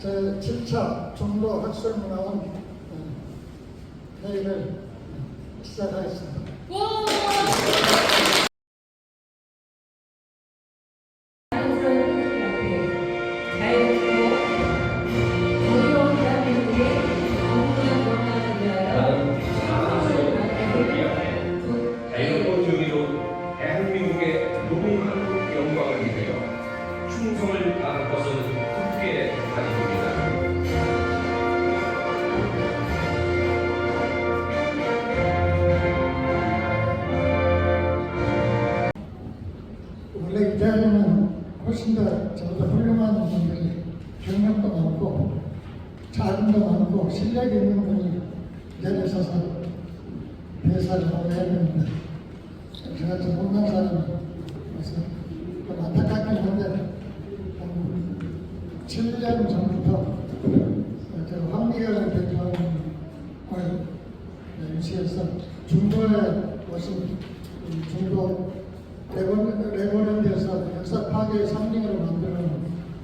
제7차 중도 학술문화원 회의를 시작하겠습니다. 충성을 다할 것을 굳게 다짐합니다. 원래 이 자리는 훨씬 더 저보다 훌륭한 분들이 경력도 많고 자금도 많고 실력이 있는 분이 이 자리에 서서 대사를 하고 해야 됩니다. 제가 좀 못난 사람이라서 좀 안타깝긴 한데 7년 전부터 황미경 대표를 유치해서 중도에 오신 중도 레고랜드에서 역사 파괴의 상징으로 만드는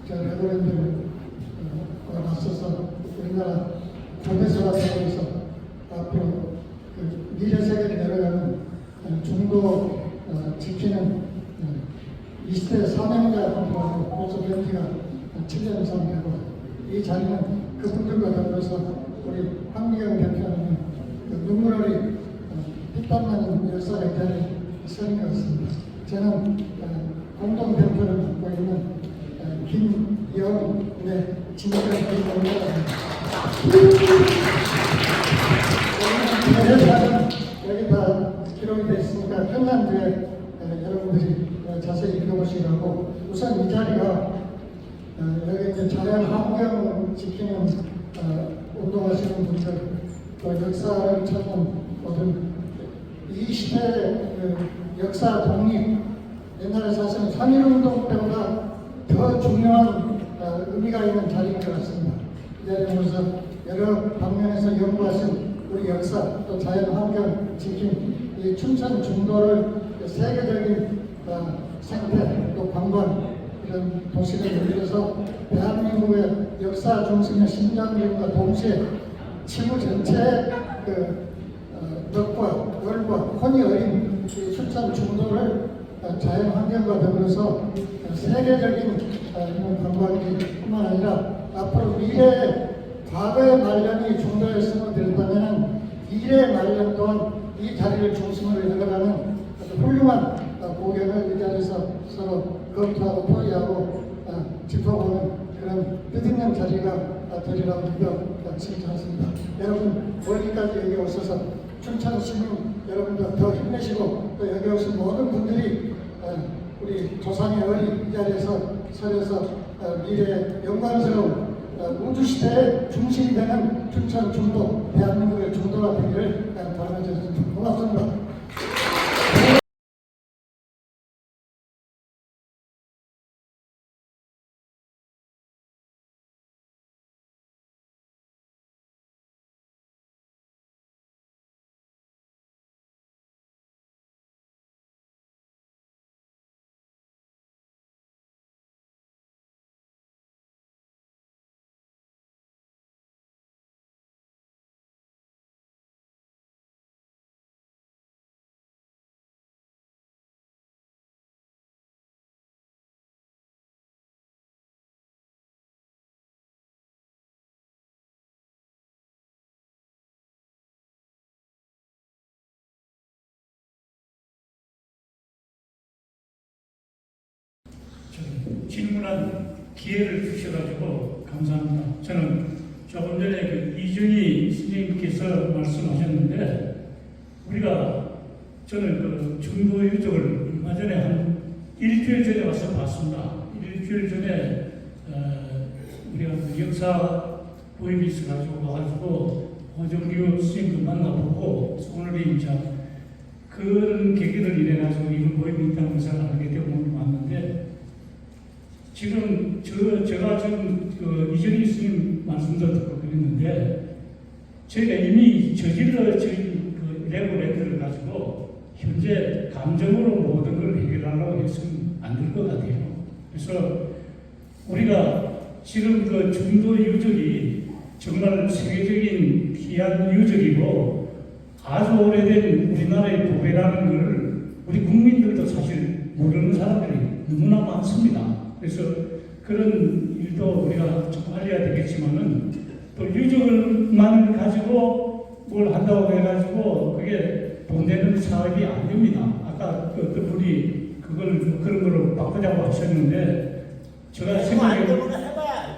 레고랜드를 맞서서 우리나라 고대사와 세계에서 앞으로 미래 세계를 열어가는 중도 지키는 20대 사명자 분들하고 벌써 뵌지가 7년 이상 되고 이 자리는 그분들과 더불어서 우리 황미경 대표는 눈물 어린 피땀나는 역사가 이 자리에 서는 것 같습니다. 저는 공동 대표를 맡고 있는 김영의 진정한 공동입니다. 대회사는 여기 다 기록이 되어 있으니까 끝난 뒤에 여러분들이 자세히 읽어보시라고 우선 이 자리가 여기 이제 자연 환경을 지키는 운동하시는 분들 또 역사를 찾는 모든 이 시대의 역사 독립 옛날에 사실은 3.1운동 때보다 더 중요한 의미가 있는 자리인 것 같습니다. 이 자리에 오셔서 여러 방면에서 연구하신 우리 역사 또 자연 환경 지킴 이 춘천 중도를 세계적인 생태 또 관광 이런 도시를 열려서 대한민국의 역사 중심의 심장력과 동시에 지구 전체의 덕과 열과 혼이 어린 춘천 중도를 자연 환경과 더불어서 세계적인 관광지뿐만 아니라 앞으로 미래의 과거의 말년이 중도에 스며들었다면 미래의 말년 또한 이 자리를 중심으로 열어가는 훌륭한 고견을 이 자리에서 서로 검토하고 토의하고 짚어보는 그런 뜻있는 자리가 되리라고 믿어 신청했습니다. 여러분 멀리까지 여기 오셔서 춘천 시민 여러분들 더 힘내시고 또 여기 오신 모든 분들이 우리 조상의 어린 이 자리에서 서려서 미래의 영광스러운 우주시대의 중심이 되는 춘천 중도 대한민국의 중도가 되기를 바라겠습니다. 고맙습니다. 질문한 기회를 주셔가지고 감사합니다. 저는 조금 전에 그 이준희 선생님께서 말씀하셨는데 저는 그 중도 유적을 얼마 전에 한 일주일 전에 와서 봤습니다. 일주일 전에 우리가 그 역사 보임이 있어가지고 와가지고 호정규 스님도 만나보고 오늘이 이제 그런 계기를 인해가지고 이런 보임이 있다는 것을 알게 되고 왔는데 지금 제가 지금 그 이준희 스님 말씀도 듣고 그랬는데 저희가 이미 저질러진 그 레고랜드를 가지고 현재 감정으로 모든 걸 해결하려고 했으면 안 될 것 같아요. 그래서 우리가 지금 그 중도 유적이 정말 세계적인 귀한 유적이고 아주 오래된 우리나라의 도배라는 것을 우리 국민들도 사실 모르는 사람들이 너무나 많습니다. 그래서 그런 일도 우리가 좀 알려야 되겠지만은 또 유적을만 가지고 뭘 한다고 해가지고 그게 돈 되는 사업이 안 됩니다. 아까 그 어떤 분이 그걸 그런 걸로 바꾸자고 하셨는데 제가 생각해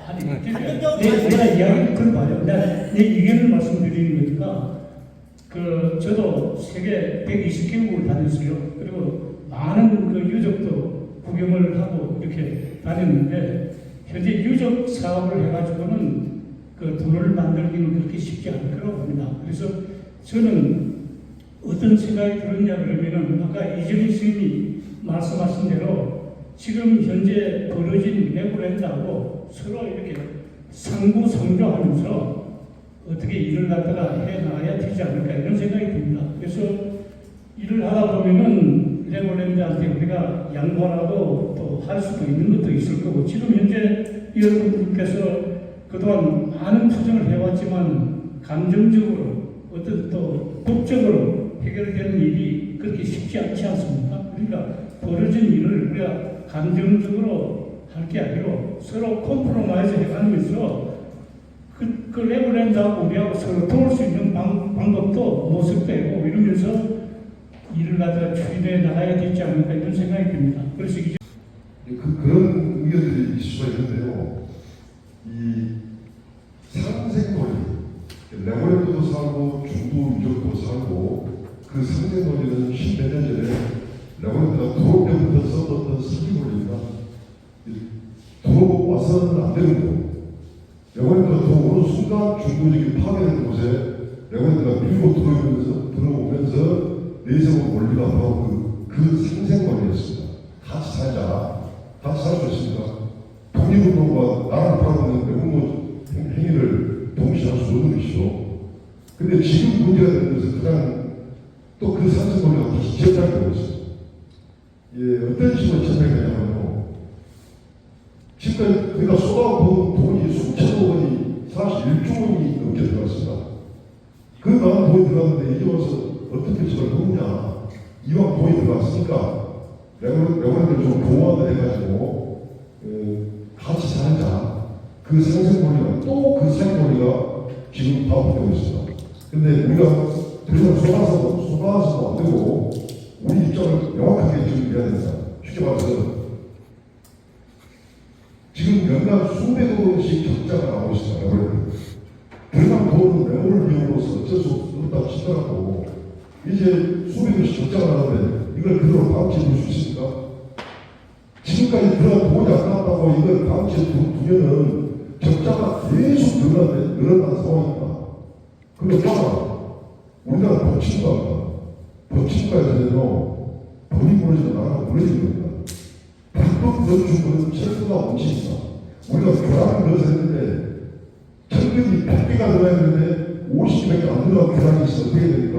아니, 내가 이야기를 들어봐요. 내가 내 의견을 말씀드리는 거니까 그 저도 세계 120개국을 다녔어요. 그리고 많은 그 유적도 구경을 하고 이렇게 다녔는데 현재 유적 사업을 해가지고는 그 돈을 만들기는 그렇게 쉽지 않을 거라고 봅니다. 그래서 저는 어떤 생각이 들었냐 그러면은 아까 이정희 스님이 말씀하신 대로 지금 현재 벌어진 레고랜드하고 서로 이렇게 상부상조하면서 어떻게 일을 갖다가 해나가야 되지 않을까 이런 생각이 듭니다. 그래서 일을 하다 보면은 레고랜드한테 우리가 양보하고 또 할 수도 있는 것도 있을 거고 지금 현재 여러분들께서 그동안 많은 투쟁을 해왔지만 감정적으로 어떤 또 법적으로 해결되는 일이 그렇게 쉽지 않지 않습니까? 그러니까 벌어진 일을 우리가 감정적으로 할 게 아니고 서로 콤프로마이즈 해가면서 그 레고랜드하고 우리하고 서로 도울 수 있는 방법도 모색되고 이러면서 일을 갖다가 추진해 나가야 되지 않을까 이런 생각이 듭니다. 그래서 이제 그런 의견들이 있을 수가 있는데요. 이 상생놀이, 레고랜드도 살고 중도 유적도 살고 그 상생놀이는 10몇 년 전에 레고랜드가 들어올 때부터 썼던 상생놀이입니다. 들어와서는 안 되는데요. 레고랜드가 들어오는 순간 중도적인 파괴되는 곳에 레고랜드가 밀고 들어오면서 내세운 원리가 바로 그 상생놀이였습니다. 같이 살자. 같이 살 수 있습니다. 독립운동과 나라를 팔아먹는 매국노 행위를 동시에 할 수 없는 것이죠. 근데 지금 문제가 되는 것은 가장 또 그 상승권리가 다시 재편이 되고 있어요. 예, 어떤 식으로 재편이 되냐면요. 지금까지 우리가 쏟아부은 돈이 수천억 원이 사실 1조 원이 넘게 들어갔습니다. 그 많은 돈이 들어갔는데 이제 와서 어떻게 저걸 먹냐. 이왕 돈이 들어갔으니까 레고랜드를 좀 보완을 해가지고 같이 살자. 그 상생권리가 또 그 상생권리가 지금 파악되고 있습니다. 근데 우리가 더 이상 쏟아서도 안 되고 우리 입장을 명확하게 준비해야 된다. 쉽게 말해서 지금 연간 수백억 원씩 적자가 나오고 있습니다. 레고랜드. 더 이상 돈은 레고를 이용으로서 어쩔 수 없다 치더라도 이제 수백억 원씩 적자가 나는데 이걸 그대로 방치해 줄 수 있습니까? 지금까지 들어간 돈이 안 나왔다고 이걸 방치해 두면은 적자가 계속 늘어나는 상황입니다. 그런데 우리나라 법치국가에서는요, 법이 무너지면 나라가 무너지는 겁니다. 불법 건축물은 철도가 원칙입니다. 우리가 교란을 넣어서 했는데 철근이 100개가 들어야 되는데 50개밖에 안 들어간 교란이 있으면 어떻게 됩니까?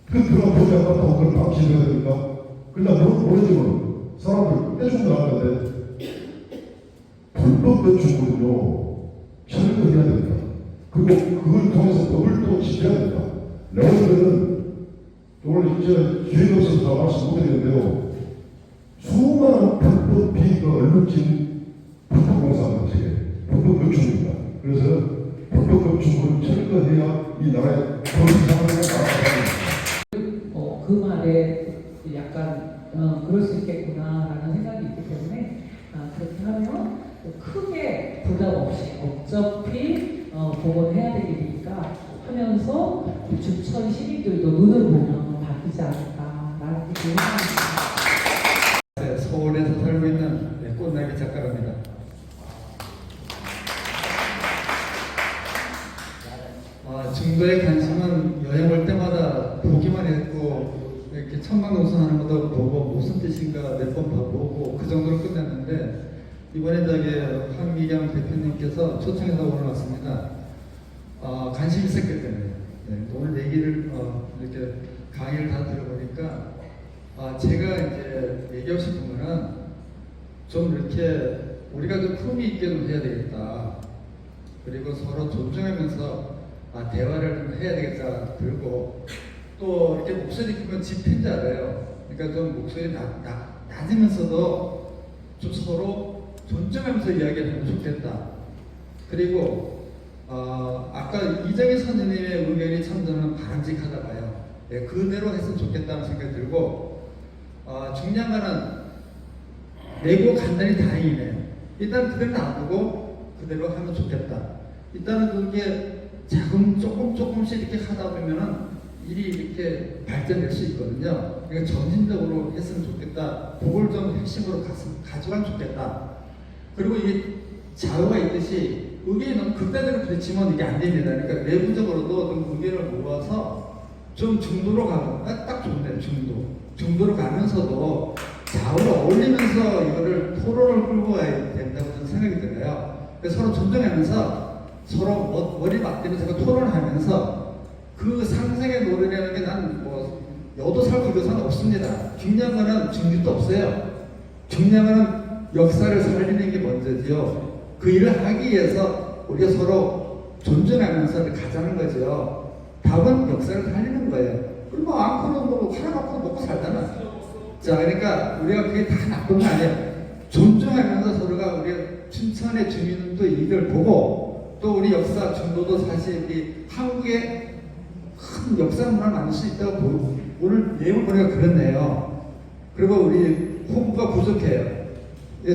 그 들어간 돈이 안 나왔다고 그걸 방치해야 됩니까? 그러다 무너지면 사람들 떼죽 나가는데 불법 건축물은요 철거해야 됩니다. 그리고 그걸 통해서 법을 또 지켜야 됩니다. 레고랜드는 오늘 기획업소에서 다 말씀 못드리는데요. 수많은 불법 비리가 얼룩진 불법 공사입니다. 불법 건축물입니다. 그래서 불법 건축물은 철거해야 이 나라의 법상을 나아갑니다. 그 말에 약간 그럴 수 있겠구나라는 생각이 있기 때문에 그렇게 하면 크게 부담 없이 어차피 복원해야 될 일이니까 하면서 주천 시민들도 눈을 보면 바뀌지 않을까라는 생각입니다. 서울에서 살고 있는 꽃나기 작가랍니다. 중도의 관심은 여행 올 때마다 보기만 했고 이렇게 천막농성하는 것도 보고 무슨 뜻인가 몇 번 보고 그 정도로 끝냈는데 이번에 저기 한미경 대표님께서 초청해서 오늘 왔습니다. 관심이 있었기 때문에 오늘 얘기를 이렇게 강의를 다 들어보니까 제가 이제 얘기하고 싶은 거는 좀 이렇게 우리가 좀 품위 있게 좀 해야 되겠다. 그리고 서로 존중하면서 대화를 좀 해야 되겠다 들고, 또 이렇게 목소리 크면 집회인지 알아요. 그러니까 좀 목소리 낮으면서도 좀 서로 존중하면서 이야기를 하면 좋겠다. 그리고 아까 이정희 선생님의 의견이 참 저는 바람직하다 봐요. 네, 그대로 했으면 좋겠다는 생각이 들고, 중요한 거는 내고 간단히 다행이네요. 일단 그대로 놔두고 그대로 하면 좋겠다. 일단은 그게 조금씩 이렇게 하다 보면은 일이 이렇게 발전될 수 있거든요. 그러니까 점진적으로 했으면 좋겠다. 그걸 좀 핵심으로 가져가면 좋겠다. 그리고 이게 자유가 있듯이 의견이 너무 극단적으로 부딪히면 이게 안 됩니다. 그러니까 내부적으로도 좀 의견을 모아서 좀 중도로 가면 딱 좋네요. 중도로 가면서도 좌우를 어울리면서 이거를 토론을 끌고 가야 된다고 저는 생각이 들어요. 그래서 서로 존중하면서 서로 머리 맞대면서 토론하면서 그 상생의 노래라는 게 난 뭐 여도 살고 이도 상관없습니다. 중요한 거는 중립도 없어요. 중요한 거는 역사를 살리는 게 먼저지요. 그 일을 하기 위해서 우리가 서로 존중하면서 가자는 거죠. 답은 역사를 살리는 거예요. 그리고 앙코는 뭐 하나 갖고 먹고 살잖아. 자, 그러니까 우리가 그게 다 나쁜 거 아니에요. 존중하면서 서로가 우리 춘천의 주민도 이걸 보고, 또 우리 역사 중도도 사실 우리 한국의 큰 역사 문화를 만들 수 있다고 보고, 오늘 내용을 보니까 그렇네요. 그리고 우리 홍보가 부족해요.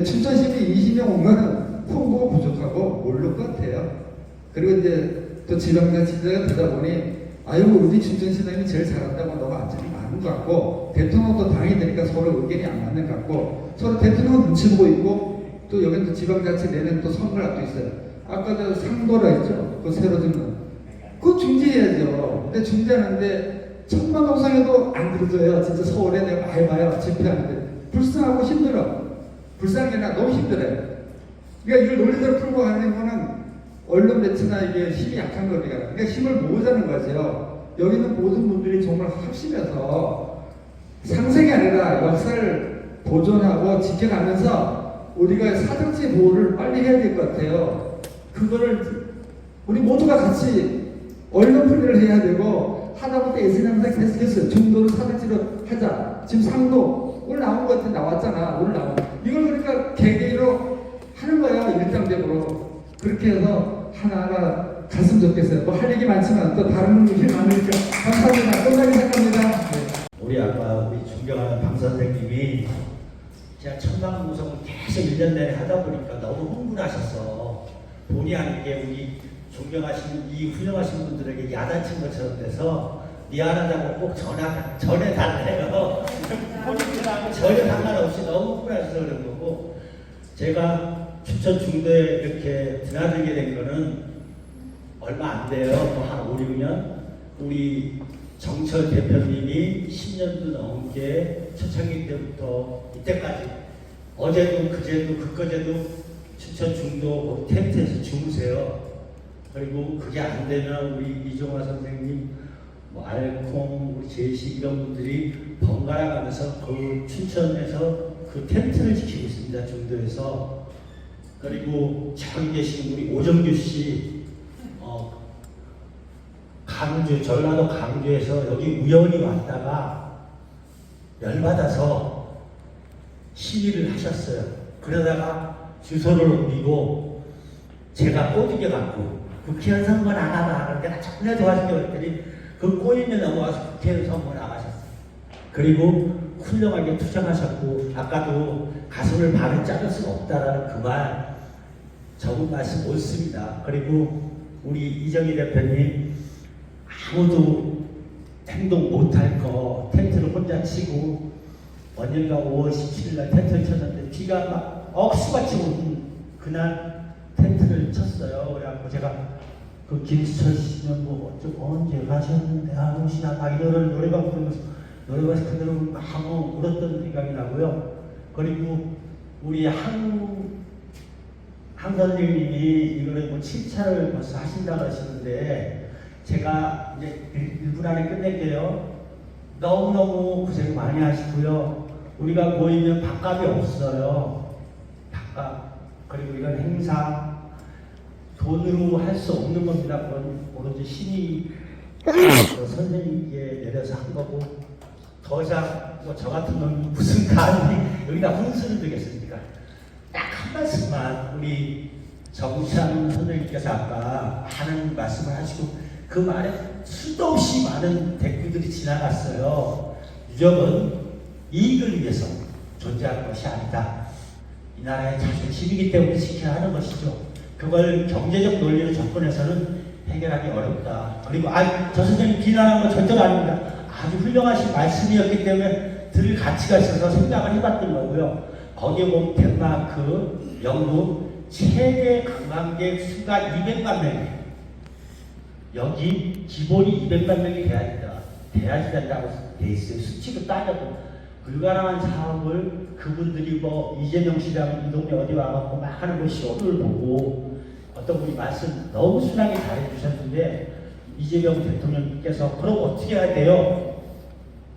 춘천 시민 20명 온 거는 홍보가 부족하고 모를 것 같아요. 그리고 이제 또 지방자치제가 되다 보니 우리 춘천시장이 제일 잘한다고 너무 아침이 많은 것 같고, 대통령도 당이 되니까 서로 의견이 안 맞는 것 같고, 서로 대통령은 눈치 보고 있고, 또 여기는 또 지방자치 내년 또 선거를 앞두고 있어요. 아까 저 상도라 했죠? 그 새로 짓는 그거 중지해야죠. 근데 중지하는데 천만동상에도 안 들어줘요. 진짜 서울에 내가 많이 봐요. 집회하는데 불쌍하고 힘들어. 불쌍한 게 아니라 너무 힘들어요. 그러니까 이걸 논리대로 풀고 가는 거는 언론 매체나 이게 힘이 약한 거니까. 그러니까 힘을 모으자는 거죠. 여기 있는 모든 분들이 정말 합심해서 상생이 아니라 역사를 보존하고 지켜가면서 우리가 사정지 보호를 빨리 해야 될 것 같아요. 그거를 우리 모두가 같이 언론 풀이를 해야 되고, 하다못해 예수님한테 계속했어요. 중도를 사정지로 하자. 지금 상도 오늘 나온 것 같아. 나왔잖아. 오늘 나온. 이걸 그러니까 개개인으로 하는 거예요. 일당적으로. 그렇게 해서 하나하나 갔으면 좋겠어요. 뭐 할 얘기 많지만 또 다른 분들이 많으니까. 감사합니다. 끝나기 시작합니다. 우리 아까 우리 존경하는 방 선생님이 제가 천방무성을 계속 1년 내내 하다 보니까 너무 흥분하셨어. 본의 아니게 우리 존경하시는 이 훌륭하신 분들에게 야단친 것처럼 돼서 미안하다고 꼭 전해달래요. 본인들하고 전혀 상관없이 너무 흥분하셔서 그런 거고, 제가 춘천 중도에 이렇게 드나들게 된 거는 얼마 안 돼요. 한 5, 6년. 우리 정철 대표님이 10년도 넘게 초창기 때부터 이때까지 어제도 그제도 그거제도 춘천 중도 텐트에서 주무세요. 그리고 그게 안 되면 우리 이종화 선생님, 뭐 알콩, 우리 제시 이런 분들이 번갈아 가면서 그 춘천에서 그 텐트를 지키고 있습니다. 중도에서. 그리고 저기 계신 우리 오정규 씨, 강주, 전라도 강주에서 여기 우연히 왔다가 열받아서 시위를 하셨어요. 그러다가 주소를 옮기고 제가 꼬드겨 갖고 국회의원 선거 나가봐. 그런데 나 전혀 도와주려고 했더니 그 꼬임에 넘어와서 국회의원 선거 나가셨어요. 그리고 훌륭하게 투쟁하셨고, 아까도 가슴을 반을 자를 수가 없다라는 그 말, 적은 말씀 옳습니다. 그리고 우리 이정희 대표님, 아무도 행동 못할 거 텐트를 혼자 치고, 언젠가 5월 17일 날 텐트를 쳤는데 비가 막 억수같이 오는 그날 텐트를 쳤어요. 그래갖고 제가 그 김수철 씨는 뭐 언제 가셨는데 오시나 막 이런 노래방 부르면서 노래방에서 그 노래를 막 울었던 생각이 나고요. 그리고 우리 한 선생님이 이거를 뭐 7차를 벌써 하신다고 하시는데, 제가 이제 1분 안에 끝낼게요. 너무너무 고생 많이 하시고요. 우리가 모이면 밥값이 없어요. 밥값. 그리고 이런 행사 돈으로 할 수 없는 겁니다. 그건 오로지 신이 선생님께 내려서 한 거고, 더 이상 뭐 저 같은 놈이 무슨 감히 여기다 훈수를 두겠습니까? 딱 한 말씀만 우리 정찬 선생님께서 아까 하는 말씀을 하시고 그 말에 수도 없이 많은 댓글들이 지나갔어요. 유적은 이익을 위해서 존재하는 것이 아니다. 이 나라의 자존심이기 때문에 지켜야 하는 것이죠. 그걸 경제적 논리로 접근해서는 해결하기 어렵다. 그리고 저 선생님 비난한 거 전적 아닙니다. 아주 훌륭하신 말씀이었기 때문에 들을 가치가 있어서 생각을 해봤던 거고요. 거기에 보면 덴마크, 영국 최대 관광객 수가 200만 명이에요. 여기 기본이 200만 명이 돼야지 된다고 돼 있어요. 수치로 따져도 불가능한 사업을 그분들이 뭐 이재명 시장 이 동네 어디 와갖고 막 하는 거 쇼를 보고 어떤 분이 말씀 너무 순하게 잘해주셨는데 이재명 대통령께서 그럼 어떻게 해야 돼요?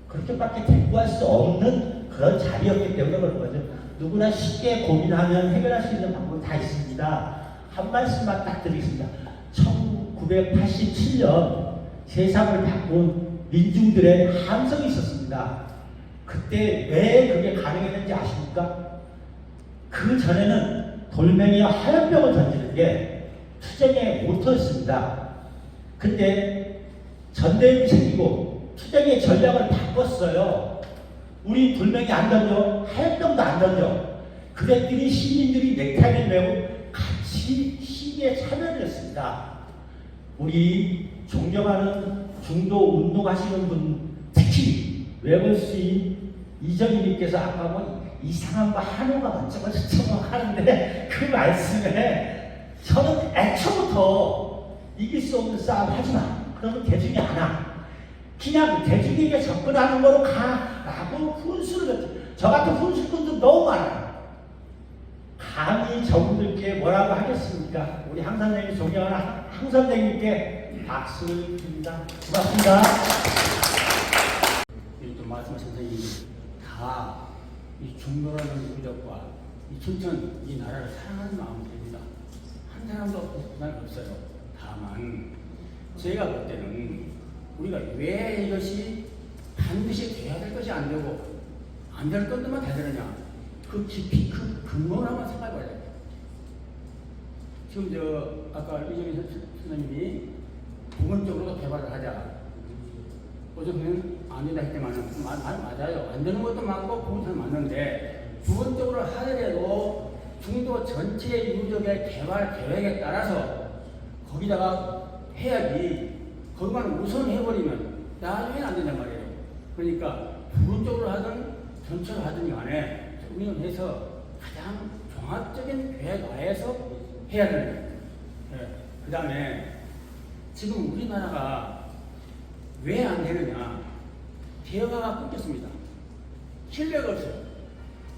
그렇게밖에 대꾸할 수 없는 그런 자리였기 때문에 그런 거죠. 누구나 쉽게 고민하면 해결할 수 있는 방법이 다 있습니다. 한 말씀만 딱 드리겠습니다. 1987년 세상을 바꾼 민중들의 함성이 있었습니다. 그때 왜 그게 가능했는지 아십니까? 그 전에는 돌멩이와 화염병을 던지는 게 투쟁의 모토였습니다. 근데 전대협이 생기고 투쟁의 전략을 바꿨어요. 우리 돌멩이 안 던져, 화염병도 안 던져. 그랬더니 시민들이 넥타이를 메고 같이 시위에 참여를 했습니다. 우리 존경하는 중도 운동하시는 분, 특히 외골수인 이정희님께서 아까 뭐 이상한 거 한우가 어쩌고 저쩌고 하는데 그 말씀에 저는 애초부터 이길 수 없는 싸움 하지 마. 그러면 대중이 안 와. 그냥 대중에게 접근하는 거로 가라고 훈수를, 저 같은 훈수꾼도 너무 많아요. 감히 저분들께 뭐라고 하겠습니까? 우리 항 선생님이 존경하는 항 선생님께 박수를 드립니다. 고맙습니다. 또 말씀하신 선생님이 다 이 중도라는 우리들과 이 춘천 이 나라를 사랑하는 마음이 됩니다. 한 사람도 없어요. 다만 제가 볼 때는 우리가 왜 이것이 반드시 돼야 될 것이 안 되고 안 될 것들만 다 되느냐, 그 깊이 그 근본을 한번 생각해봐야 돼요. 지금 아까 이정희 선생님이 부분적으로 개발을 하자. 어저께는 안 된다 했지만 맞아요. 안 되는 것도 많고 부분은 맞는데 부분적으로 하더라도 중도 전체 유적의 개발 계획에 따라서 거기다가 해야지. 거기만 우선 해버리면 나중에는 안 된단 말이에요. 그러니까 부분적으로 하든 전체로 하든 간에 우리는 해서 가장 종합적인 계획 하에서 해야 되는 거예요. 네. 그 다음에 지금 우리나라가 왜 안 되느냐? 대화가 끊겼습니다. 신뢰가 없어요.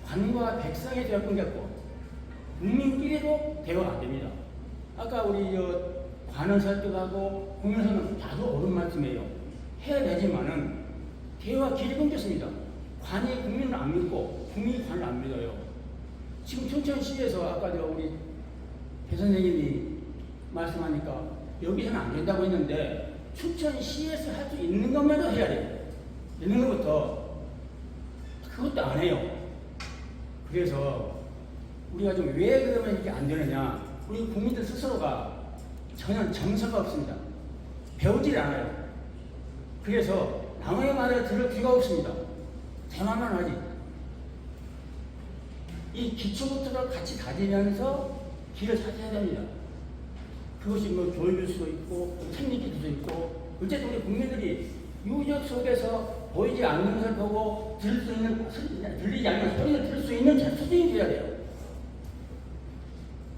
관과 백성의 대화가 끊겼고 국민끼리도 대화가 안 됩니다. 아까 우리 관을 설득하고 국민선은 나도 옳은 말씀이에요. 해야 되지만은 대화 길이 끊겼습니다. 관이 국민을 안 믿고 국민이 관을 안 믿어요. 지금 춘천시에서 아까 우리 배 선생님이 말씀하니까 여기서는 안 된다고 했는데 춘천시에서 할 수 있는 것만도 해야 돼요. 있는 것부터 그것도 안 해요. 그래서 우리가 좀 왜 그러면 이렇게 안 되느냐? 우리 국민들 스스로가 전혀 정서가 없습니다. 배우질 않아요. 그래서 남의 말을 들을 귀가 없습니다. 제 말만 하지. 이 기초부터를 같이 다지면서 길을 찾아야 됩니다. 그것이 뭐 교육일 수도 있고 책임질 수도 있고, 어쨌든 우리 국민들이 유적 속에서 보이지 않는 것을 보고 들을 수 있는, 들리지 않는 소리를 들을 수 있는 수준이 돼야 돼요.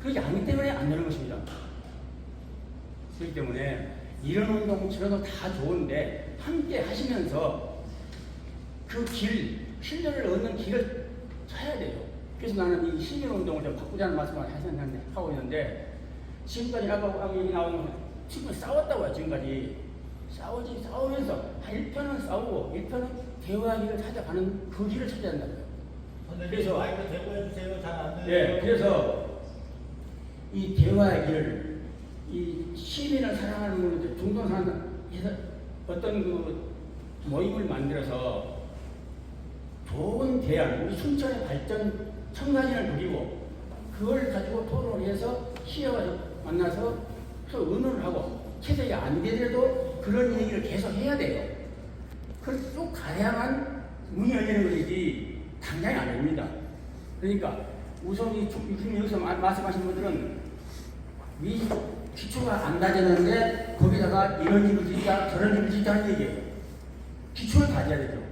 그렇지 않기 때문에 안 되는 것입니다. 그렇기 때문에 이런 운동, 저런 다 좋은데 함께 하시면서 그 길, 신뢰를 얻는 길을 찾아야 돼요. 그래서 나는 이 시민운동을 좀 바꾸자는 말씀을 하고 있는데, 지금까지 아까 여기 나오는 지금 싸웠다고요. 지금까지 싸우면서 1편은 싸우고 1편은 대화의 길을 찾아가는 그 길을 찾아야 한다고요. 그래서 마이크 대고 해주세요. 잘 안 들려요. 예, 그래서 이 대화의 길을 이 시민을 사랑하는 분들 중동산에서 어떤 그 모임을 만들어서 좋은 대안, 우리 순천의 발전 청사진을 그리고 그걸 가지고 토론을 해서 시의가 만나서 서로 의논을 하고 최대의 안 되더라도 그런 얘기를 계속 해야 돼요. 그걸 쭉 가야만 문이 열리는 것이지 당장이 안 됩니다. 그러니까 우선 지금 여기서 말씀하신 분들은 이 기초가 안 다졌는데 거기다가 이런 집을 짓자 저런 집을 짓자는 얘기예요. 기초를 다져야 되죠.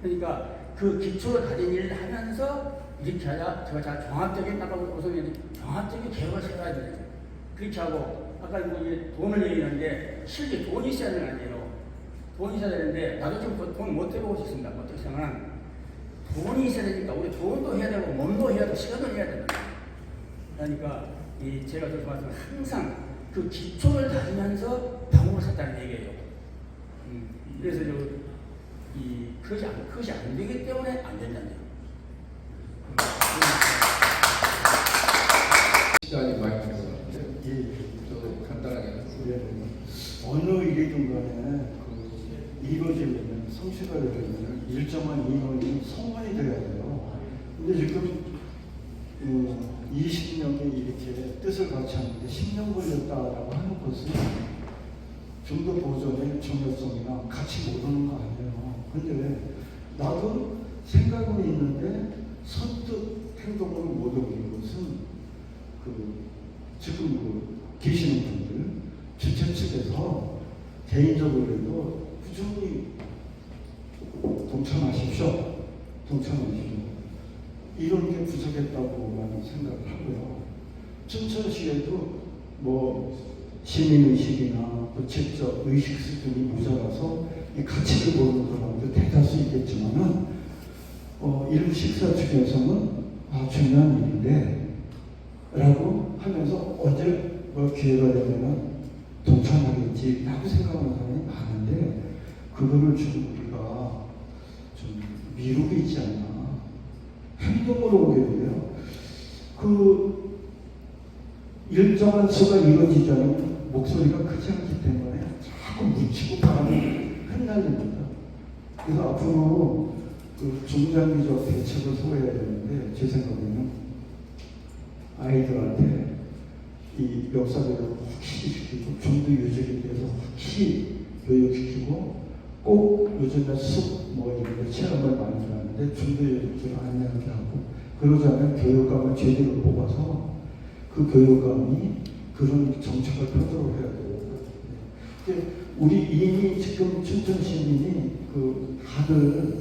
그러니까 그 기초를 다진 일을 하면서 이렇게 해야 제가 종합적인 아까 우선 종합적인 계획을 세워야 되죠. 그렇게 하고 아까 뭐 이제 돈을 얘기하는데 실제 돈이 있어야 되는 거 아니에요. 돈이 있어야 되는데 나도 지금 돈 못 해보고 싶습니다. 어떻게 생각하면 돈이 있어야 되니까 우리 돈도 해야 되고 몸도 해야 되고 시간도 해야 된다. 그러니까 이 제가 그 말씀 항상 그 기초를 다지면서 방법을 찾다는 얘기예요. 그래서 그것이 안 되기 때문에 안 된다는 얘기예요. 시간이 많이 들어서 저도 간단하게 어느 일이든 간에 이루어지려면 성취가 되려면 일정한 인원이 성원이 돼야 돼요. 근데 지금 20년이 이렇게 뜻을 같이 하는데 10년 걸렸다라고 하는 것은 좀 더 보존의 중요성이나 같이 모르는 거 아니에요. 근데 나도 생각은 있는데 선뜻 행동으로 못 옮긴 것은 지금 계시는 분들 주최 측에서 개인적으로도 꾸준히 동참하십시오. 이런 게 부족했다고만 생각을 하고요. 춘천시에도 뭐 시민의식이나 직접 의식 수준이 모자라서 이 가치를 모르는 사람도 대다수 있겠지만은 이런 식사 측에서는 중요한 일인데 라고 하면서 언제 기회가 되면은 동참하겠지 라고 생각하는 사람이 많은데 그거를 지금 우리가 좀 미루고 있지 않나. 행동으로 오게 돼요. 그 일정한 수가 이루어지지 않으면 목소리가 크지 않기 때문에 자꾸 묻히고 바람이 흩날립니다. 그래서 앞으로 그 중장기적 대책을 소화해야 되는데 제 생각에는 아이들한테 이 역사교육을 확실히 시키고 중도 유적에 대해서 확실히 교육시키고 꼭 요즘에 뭐 이런 거 체험을 많이 하는데 중도 유적을 안내하게 하고 그러자면 교육감을 제대로 뽑아서 그 교육감이 그런 정책을 펴도록 해야 돼요. 우리 이미 지금 춘천 시민이 다들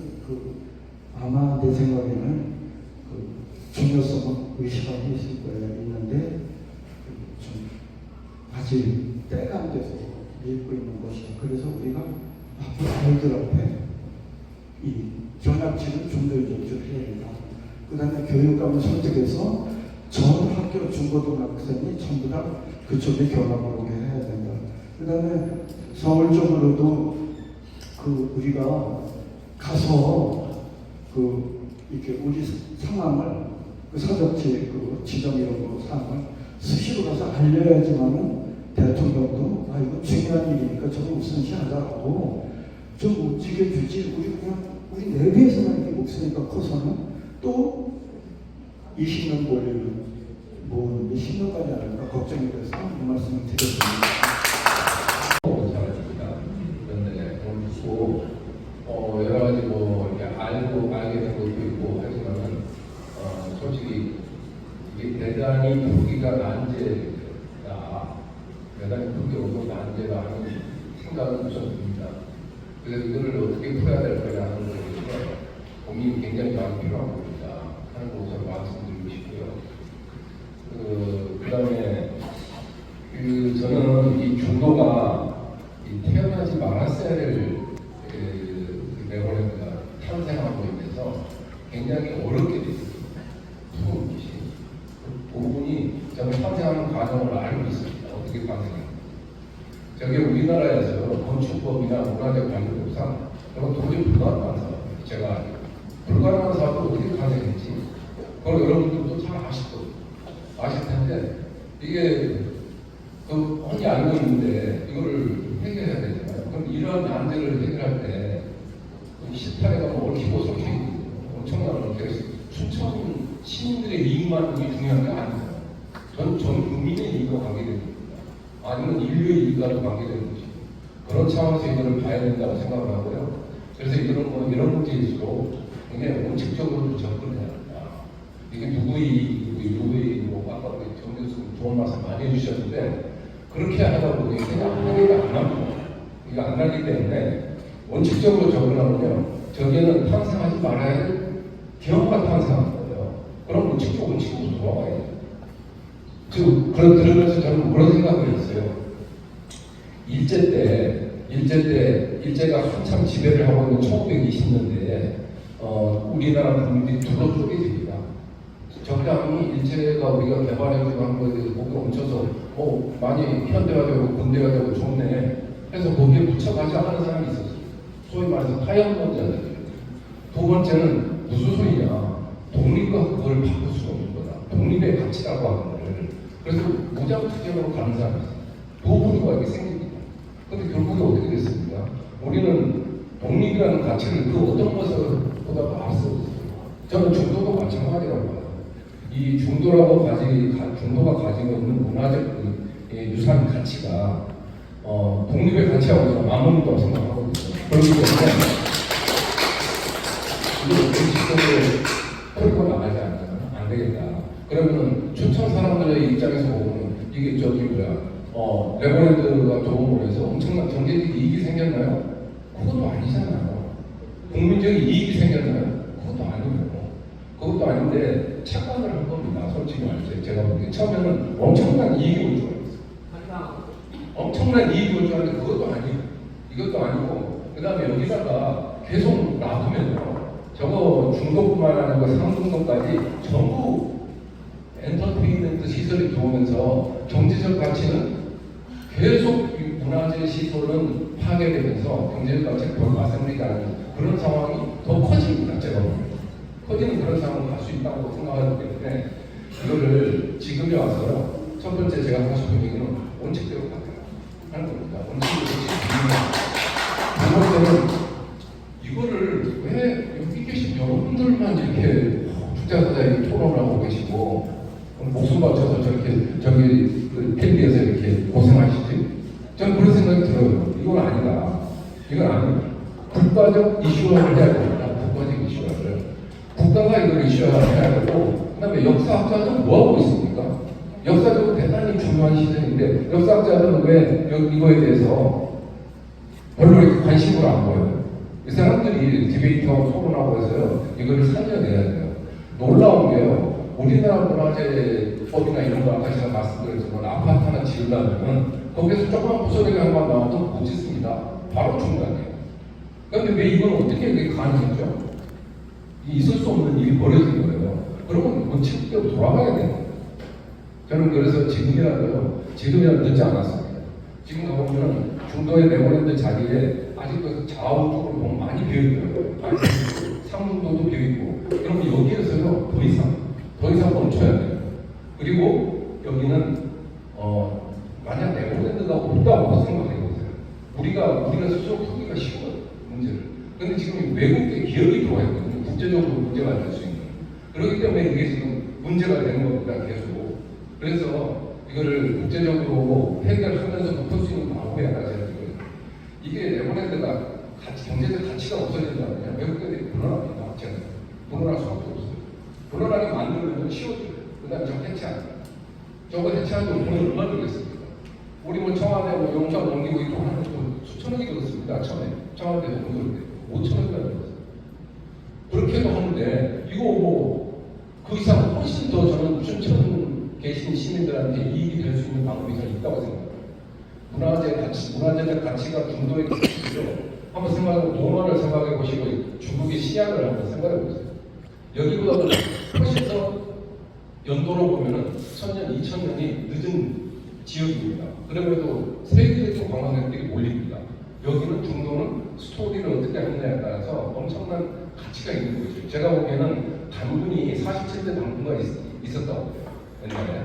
아마 내 생각에는 중요성은 의식하고 있을 거예요. 있는데 좀 아직 때가 안 돼서 밀고 있는 것이다. 그래서 우리가 앞으로 아이들 앞에 이 견학지는 중도유적을 해야 된다. 그 다음에 교육감을 선택해서 전 학교 중고등학생이 전부 다 그쪽에 견학을 오게 해야 된다. 그 다음에 서울 쪽으로도 우리가 가서 이렇게 우리 상황을 사적지 지정 이런 거 상황을 수시로 가서 알려야지만은 대통령도 이거 중요한 일이니까 저거 우선시하자고 좀 움직여주지. 우리 내부에서만 이렇게 목소리가 커서는 또 20년 걸리는 뭐 10년까지 아닐까 걱정이 돼서 이 말씀을 드렸습니다. 잘하십니다. 그런데 여러 가지 이렇게 알게 된 것도 있고 하지만은 솔직히 이게 대단히 크기가 난제다. 대단히 크게 오고 난제다 하는 생각은 우선 듭니다. 그래서 이거를 어떻게 풀어야 될 거냐 하는 것에 대해서 고민이 굉장히 많이 필요한 겁니다. 하는 것을 말씀드리고 싶고요. 그 다음에 저는 이 중도가 태어나지 말았어야 될 레고랜드가 탄생하고 있어서 굉장히 어렵게 됐습니다. 그 부분이 저는 탄생하는 과정을 알고 있습니다. 어떻게 탄생하는지. 저게 우리나라에서 건축법이나 문화재 관리법상 저건 도저히 불가능한 사업이에요. 제가 알기로. 불가능한 사업을 어떻게 탄생했지? 그걸 여러분들도 잘 아실 텐데 이게 뻔히 알고 있는데 이거를 해결해야 되잖아요. 그럼 이러한 난제를 해결할 때 실타래가 뭐 얽히고 섞이고 엄청난 춘천 시민들의 이익만 중요한 게 아니에요. 전 국민의 이익과 관계되는 겁니다. 아니면 인류의 이익과도 관계되는 것이고 그런 차원에서 이거를 봐야 된다고 생각을 하고요. 그래서 이런 문제일수록 굉장히 원칙적으로 접근해야 한다. 이게 누구의 이익이고 뭐 아까 우리 정 교수님 좋은 말씀 많이 해주셨는데 그렇게 하다 보니 이게 안 나옵니다. 이게 안 나기 때문에 원칙적으로 접근하면요. 저기에는 탄생하지 말아야 할 경우가 탄생한 거예요. 그럼 원칙적으로 돌아가야 돼요. 그러면서 저는 그런 생각을 했어요. 일제가 한참 지배를 하고 있는 1920년대에 우리나라 국민들이 둘로 쪼개집니다. 적당히 일제가 우리가 개발해주고 한 거에 대해서 거기에 얹혀서 많이 현대화되고 군대화되고 좋네 해서 거기에 묻혀가지 않은 사람이 있었어요. 소위 말해서 타협론자들. 두 번째는 무슨 소리냐. 독립과 그걸 바꿀 수가 없는 거다. 독립의 가치라고 하는 거를. 그래서 무장투쟁으로 가는 사람이 있어요. 두 부류가 이렇게 생깁니다. 근데 결국에 어떻게 됐습니까? 우리는 독립이라는 가치를 그 어떤 것보다도 앞서고 있어요. 저는 중도도 마찬가지라고 봐요. 이 중도가 가지고 있는 문화적 유산 가치가 독립의 가치하고 맞먹는다고 생각하거든요. 그렇기 때문에 이걸 원칙적으로 풀고 나가지 않으면 안 되겠다. 그러면은 춘천 사람들의 입장에서 보면 이게 레버랜드가 들어옴으로 해서 엄청난 경제적 이익이 생겼나요? 그것도 아니잖아요. 국민적인 이익이 생겼나요? 그것도 아니고. 그것도 아닌데 착각을 한 겁니다. 솔직히 말해서 제가 보기에 처음에는 엄청난 이익이 올 줄 알았어요. 엄청난 이익이 올 줄 알았는데 그것도 아니고 이것도 아니고 그 다음에 여기다가 계속 놔두면요. 저거 중도뿐만 아니고 상중도까지 전부 엔터테인먼트 시설이 들어오면서 경제적 가치는 계속 문화재 시설은 파괴되면서 경제적 가치가 더 가성비가 그런 상황이 더 커집니다. 제가 보면. 커지는 그런 상황을 갈 수 있다고 생각하기 때문에 이거를 지금에 와서요. 첫 번째 제가 하고 싶은 얘기는 원칙대로 하는 겁니다. 원칙대로 두 번째는 이거를 왜 여기 계신 여러분들만 이렇게 투자자들이 토론을 하고 계시고 목숨 바쳐서 저기 텔레비에서 이렇게 고생하시지? 저는 그런 생각이 들어요. 이건 아니다. 이건 아니다. 국가적 이슈화를 해야 됩니다. 국가적 이슈화를. 국가가 이걸 이슈화해야 되고 그 다음에 역사학자들은 뭐하고 있습니까? 역사적으로 대단히 중요한 시대인데 역사학자들은 왜 이거에 대해서 별로 이렇게 관심을 안 보여요? 이 사람들이 디베이트하고 토론하고 해서요. 이거를 살려내야 돼요. 놀라운 게요. 우리나라 문화재법이나 이런 거 아까 제가 말씀드렸지만 아파트 하나 지으려면 거기에서 조그만 부서리가 한번 나와도 못 짓습니다. 바로 중단해요. 그런데 왜 이건 어떻게 이렇게 가능했죠? 있을 수 없는 일이 벌어진 거예요. 그러면 원칙대로 돌아가야 돼요. 저는 그래서 지금이라도 늦지 않았습니다. 지금 가보면 중도의 레버랜드 자리에 아직도 좌우 쪽으로 보면 많이 비어있고요. 상문도도 비어있고 그럼 여기에서요 더 이상 멈춰야 돼요. 그리고 여기는 만약 레버랜드가 없다고 생각해보세요. 우리가 스스로 풀기가 쉬워요. 문제를. 근데 지금 외국계 기업이 들어와 있거든요. 국제적으로 문제가 될 수 있는. 그렇기 때문에 이게 지금 문제가 되는 겁니다. 계속. 그래서 이거를 국제적으로 해결하면서 풀 수 있는 방법이 하나 제가 지금 이게 레버랜드가 경제적 가치가 없어진다면 외국인들이 불안합니다. 불안할 수밖에 없어요. 불안하게 만들면 쉬워져요. 그 다음에 저거 해체합니다. 저거 해체하고 돈을 얼마 들겠습니까? 우리 뭐 청와대 뭐 용산 넘기고 이거 하는 돈 수천억이 들었습니다. 처음에 청와대 용도인데 5천억이 들었어요. 그렇게도 하는데 이거 뭐 그 이상 훨씬 더 저는 춘천 계신 시민들한테 이익이 될 수 있는 방법이 더 있다고 생각합니다. 문화재적 가치가 중도에 있죠. 한번 생각하고 노만을 생각해 보시고 중국의 시야를 한번 생각해 보세요. 여기보다 훨씬 더 연도로 보면은 1000년, 2000년이 늦은 지역입니다. 그럼에도 세계적인 관광객들이 몰립니다. 여기는 중도는 스토리를 어떻게 하느냐에 따라서 엄청난 가치가 있는 거죠. 제가 보기에는 당군이 47대 당군가 있었다고 해요. 옛날에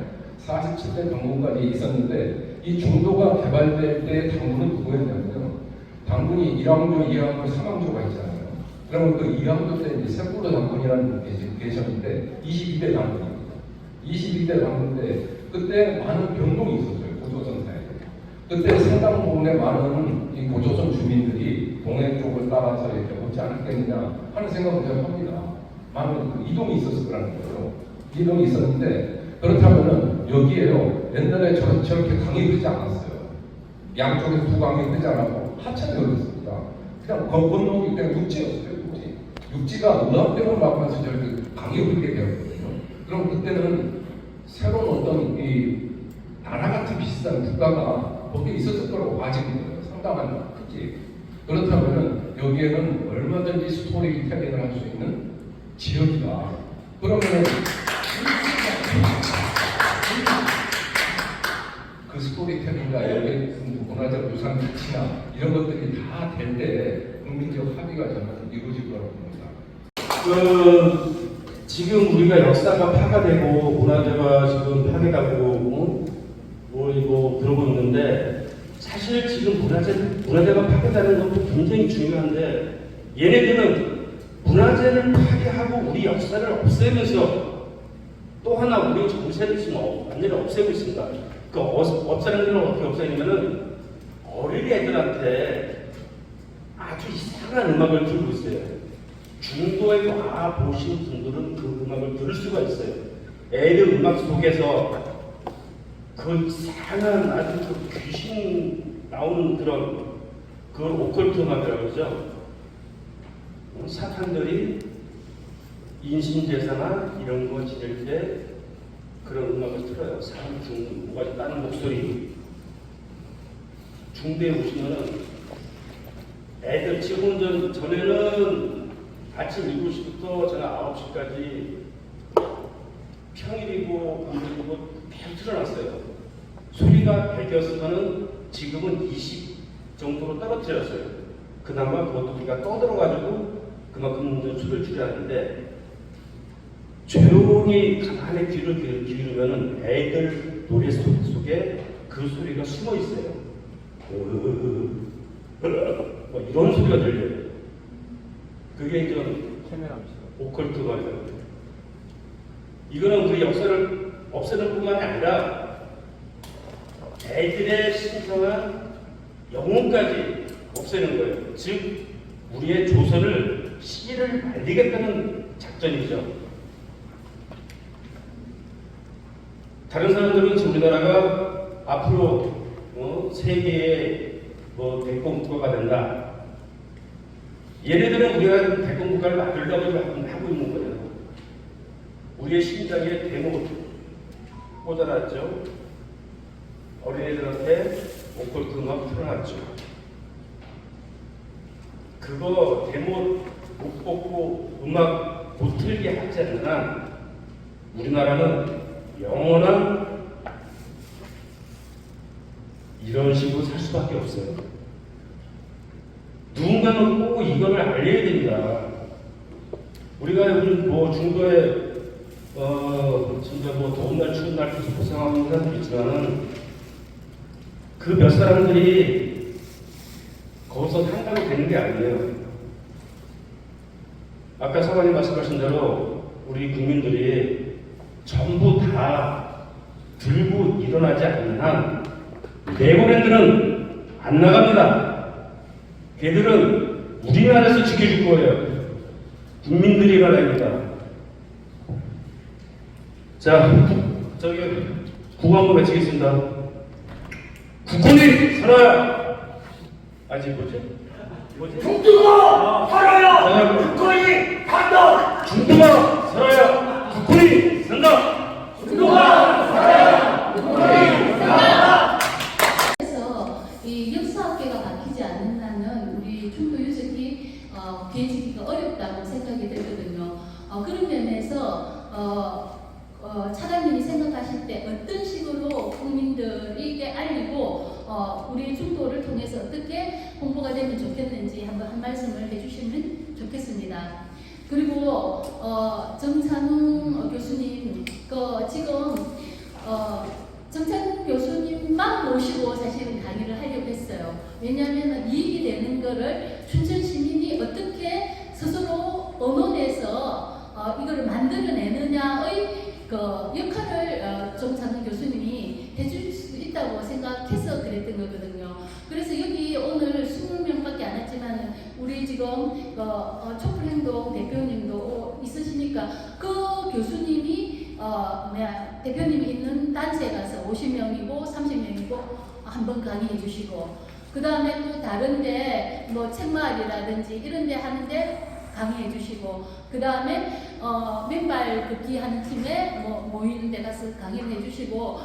47대 당군까지 있었는데 이 중도가 개발될 때 당군은 누구였냐면요. 당군이 1항조, 2항조, 3항조가 있잖아요. 그러면 그 2항조 때 이제 세포로 당군이라는 분 계셨는데 22대 당군입니다. 22대 당군인데 그때 많은 변동이 있었어요. 고조선 사이에. 그때 상당 부분의 많은 이 고조선 주민들이 동해 쪽을 따라서 이렇게 오지 않았겠느냐 하는 생각을 제가 합니다. 많은 그 이동이 있었을 거라는 거예요. 이동이 있었는데 그렇다면은 여기에요. 옛날에 저렇게 강이 흐르지 않았어요. 양쪽에서 두 강이 흐르지 않았고 하천이 흘렀습니다. 그냥 건너기 때문에 육지였어요. 육지가 의암댐을 막으면서 저렇게 강이 흐르게 되었거든요. 그럼 그때는 새로운 어떤 이 나라 같은 비슷한 국가가 거기에 있었을 거라고 봐집니다. 상당한 크기. 그렇다면은 여기에는 얼마든지 스토리텔링을 할 수 있는 지역이다. 그러면은 그 스토리텔링과 여기에 문화적 유산 가치나 이런 것들이 다 될 때 국민적 합의가 저는 이루어질 거라고 봅니다. 지금 우리가 역사가 파괴되고 문화재가 지금 파괴되고 뭐 그러고 있는데 사실 지금 문화재가 파괴되는 것도 굉장히 중요한데 얘네들은 문화재를 파괴하고 우리 역사를 없애면서 또 하나 우리 정세를 지금 완전히 없애고 있습니다. 그 없애는 건 어떻게 없애냐면은 어린 애들한테 아주 이상한 음악을 들고 있어요. 중도에 와 보신 분들은 그 음악을 들을 수가 있어요. 애들 음악 속에서 그 이상한 아주 그 귀신 나오는 그런 그 오컬트 음악이라고 그러죠. 사탄들이 인신제사나 이런 거 지낼 때 그런 음악을 틀어요. 사람 듣는 뭐가 따는 목소리. 중대에 오시면은 애들 지금 전에는 아침 7시부터 저는 9시까지 평일이고 금요일이고 계속 틀어놨어요. 소리가 100이었으면은 지금은 20 정도로 떨어뜨렸어요. 그나마 그것도 우리가 떠들어가지고 그만큼 소리를 줄여놨는데 조용히 가만히 귀를 기울이면은 애들 노래 속에 그 소리가 숨어 있어요. 뭐 이런 소리가 들려요. 그게 이제 오컬트가 있어요. 이거는 그 역사를 없애는 뿐만이 아니라 애들의 신성한 영혼까지 없애는 거예요. 즉 우리의 조선을 시기를 말리겠다는 작전이죠. 다른 사람들은 지금 우리나라가 앞으로 세계의 대공국가가 된다. 얘네들은 우리가 대공국가를 만들려고 하고 있는 거예요. 우리의 심장에 대못 꽂아놨죠. 어린애들한테 오컬트 음악 틀어놨죠. 그거 대못 못 꽂고 음악 못 틀게 하지 않는 한 우리나라는 영원한 이런 식으로 살 수밖에 없어요. 누군가는 꼭 이거를 알려야 됩니다. 우리가 뭐 중도에 진짜 뭐 더운 날 추운 날 계속 고생하는 사람도 있지만은 그 몇 사람들이 거기서 한가로 되는 게 아니에요. 아까 사관님 말씀하신 대로 우리 국민들이 전부 다 들고 일어나지 않는 한 내고랜드는 안 나갑니다. 걔들은 우리나라에서 지켜줄 거예요. 국민들이 일어나야 됩니다. 자, 저기 구호 한번 외치겠습니다. 국군이 살아야. 아직 뭐지? 중도가 살아야 국군이 간다. 중도가 살아야 국군이 산다. 중도가 살아야 국군이 산다. 그래서 이 역사학계가 바뀌지 않는 한은 우리 중도 유적이 개지기가 어렵다고 생각이 들거든요. 그런 면에서 차관님이 생각하실 때 어떤 식으로 국민들에게 알리고 우리 중도를 통해서 어떻게 홍보가 되면 좋겠는지 한번 한 말씀을 해주시면 좋겠습니다. 그리고 정상웅 교수님, 지금 정찬 교수님만 모시고 사실은 강의를 하려고 했어요. 왜냐하면 이익이 되는 거를 춘천 시민이 어떻게 스스로 언론에서 이거를 만들어내느냐의 그 역할을 정찬 교수님이 해줄 수 있다고 생각해서 그랬던 거거든요. 그래서 여기 오늘 20명밖에 안 왔지만 우리 지금 촛불행동 대표님도 있으시니까 그 교수님이 대표님이 있는 단체에 가서 50명이고 30명이고 한번 강의해 주시고 그 다음에 또 다른데 뭐 책마을이라든지 이런 데 하는데 강의해 주시고 그 다음에 맨발 걷기 하는 팀에 모이는 데 가서 강의를 해 주시고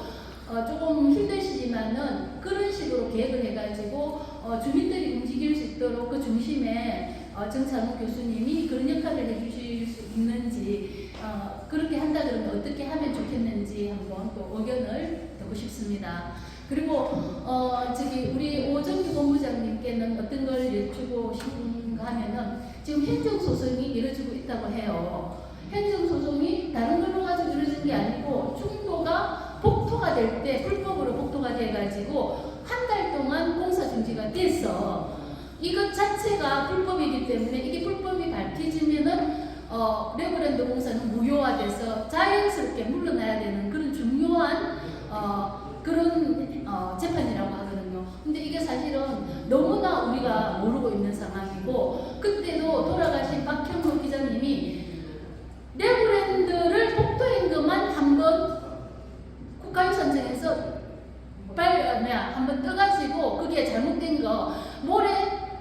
조금 힘드시지만은 그런 식으로 계획을 해가지고 주민들이 움직일 수 있도록 그 중심에 정찬욱 교수님이 그런 역할을 해주실 수 있는지 그렇게 한다 그러면 어떻게 하면 좋겠는지 한번 또 의견을 듣고 싶습니다. 그리고 우리 오정규 본부장님께는 어떤 걸 여쭈고 싶은가 하면은 지금 행정소송이 이루어지고 있다고 해요. 행정소송이 다른 걸로 가지고 이루어진 게 아니고 충도가 복토가 될 때 불법으로 복토가 돼가지고 한 달 동안 공사 중지가 됐어. 이것 자체가 불법이기 때문에 이게 불법이 밝혀지면은 레고랜드 공사는 무효화돼서 자연스럽게 물러나야 되는 그런 중요한 그런 재판이라고 하거든요. 근데 이게 사실은 너무나 우리가 모르고 있는 상황이고 그때도 돌아가신 박형록 기자님이 레고랜드를 복도인 것만 한번 국가유산청에서 한번 떠가지고 그게 잘못된 거 모래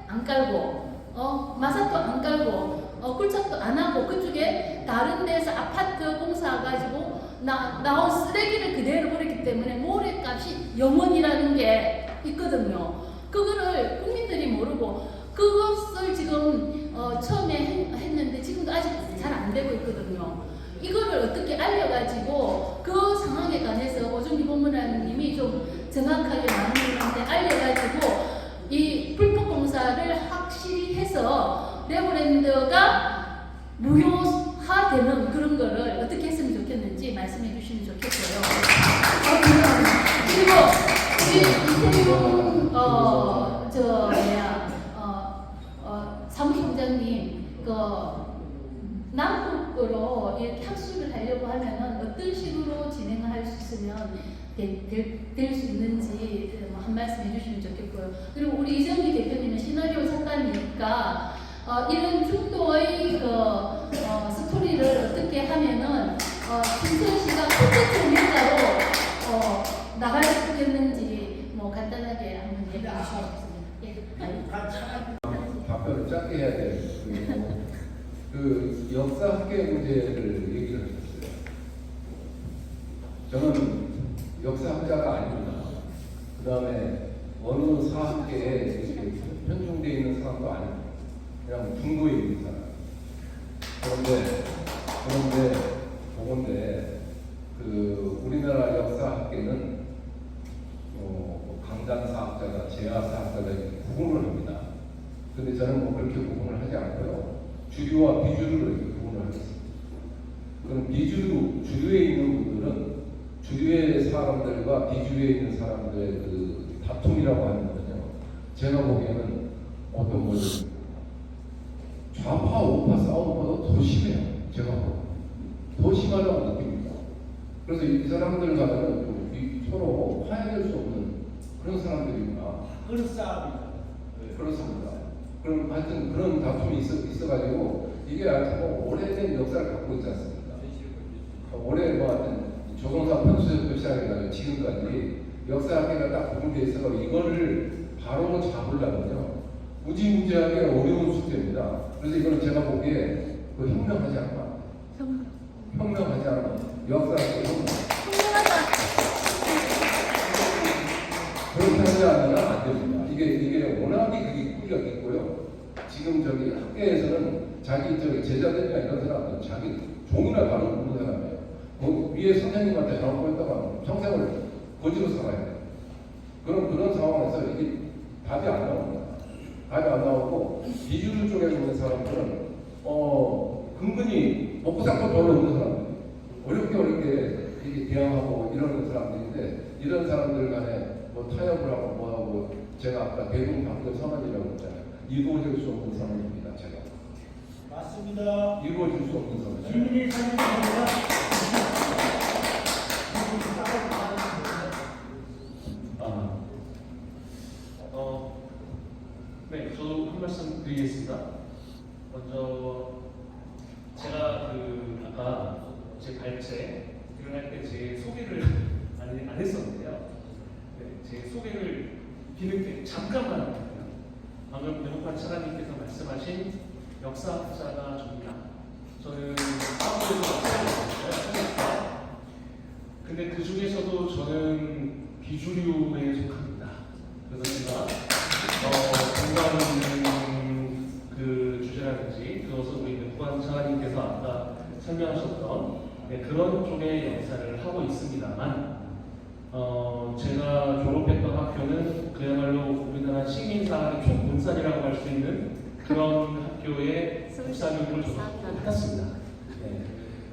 안 깔고 마사토 안 깔고 굴착도 안 하고 그쪽에 다른 데서 아파트 공사 가지고 나온 쓰레기를 그대로 버렸기 때문에 모래값이 영원이라는 게 있거든요. 그거를 국민들이 모르고 그것을 지금 처음에 했는데 지금도 아직 잘 안 되고 있거든요. 이거를 어떻게 알려가지고 그 상황에 관해서 오정기 본부장님이 좀 정확하게 마무리하는데 알려가지고 이 불법 공사를 확실히 해서 레고랜드가 무효화되는 그런 거를 어떻게 했으면 좋겠는지 말씀해 주시면 좋겠고요. 그리고 우리 이태용 사무총장님 남북으로 이렇게 학술을 하려고 하면은 어떤 식으로 진행할 수 있으면 될 수 있는지 한 말씀 해주시면 좋겠고요. 그리고 우리 이정기 대표님은 시나리오 작가니까 이런 중도의 스토리를 어떻게 하면은 춘천시가 콘텐츠 밀가로 나갈 수 있겠는지 간단하게 한번 얘기해 주시겠습니다. 답변을 짧게 해야 되는 그 역사 학계 문제를 얘기를 하셨어요. 저는 역사학자가 아닙니다. 그 다음에 어느 사학계에 편중되어 있는 사람도 아닙니다. 그냥 중도에 있는 사람. 그런데 우리나라 역사학계는 강단사학자가 제야사학자가 이렇게 구분을 합니다. 근데 저는 그렇게 구분을 하지 않고요. 주류와 비주류를 이렇게 구분을 하겠습니다. 그럼 주류에 있는 분들은 주류의 사람들과 비주류에 있는 사람들의 그 다툼이라고 하는 거는요. 제가 보기에는 어떤 거죠? 좌파 우파 싸움보다 더 심해요. 제가 더 심하다고 느낍니다. 그래서 이 사람들 가면은 서로 화해될 수 없는 그런 사람들이구나. 그런 싸움이다. 그렇습니다. 그럼 하여튼 그런 다툼이 있어가지고 이게 하여튼 오래된 역사를 갖고 있지 않습니까? 올해 하여튼 조선사 편수부터 시작해가지고 지금까지 역사학계가 딱 구분되어 있어서 이거를 바로 잡으려면요. 무지무지하게 어려운 숙제입니다. 그래서 이거는 제가 보기에 혁명하지 않나. 혁명하지 않나. 역사학계 혁명. 그렇게 하지 않으면 안 됩니다. 이게 워낙에 그게 꿀려 있고요. 지금 학계에서는 자기 제자들이나 이런 사람들은 자기 종이나 다루고 있는 사람이에요. 위에 선생님한테 잘못 했다가 평생을 거지로 살아야 돼요. 그런 상황에서 이게 답이 안 나옵니다. 답이 안 나오고 비주류 쪽에 있는 사람들은 근근히 먹고 살고 별로 없는 사람들 어렵게 이게 대항하고 이러는 사람들인데 이런 사람들 간에 뭐 타협을 하고 뭐하고 제가 아까 대동방권 선언이라고 했잖아요. 이루어질 수 없는 선언입니다. 제가 맞습니다. 이루어질 수 없는 선언. 김민희 사장입니다. 네, 저도 한 말씀 드리겠습니다. 먼저 제가 아까 제 발제 일어날 때 제 소개를 안 했었는데요. 네, 제 소개를 뒤늦게 잠깐만 할게요. 방금 변호판 차관님께서 말씀하신 역사학자가 접니다. 저는 사업부에서 역사를 했어요. 근데 그 중에서도 저는 비주류에 속합니다. 그래서 제가 공감 그 주제라든지 그것을 우리 변호판 차관님께서 아까 설명하셨던 그런 쪽의 역사를 하고 있습니다만 제가 졸업했던 학교는 그야말로 우리나라 식민사학의 총본산이라고 할 수 있는 그런 학교의 국사교육을 저도 받았습니다. 네.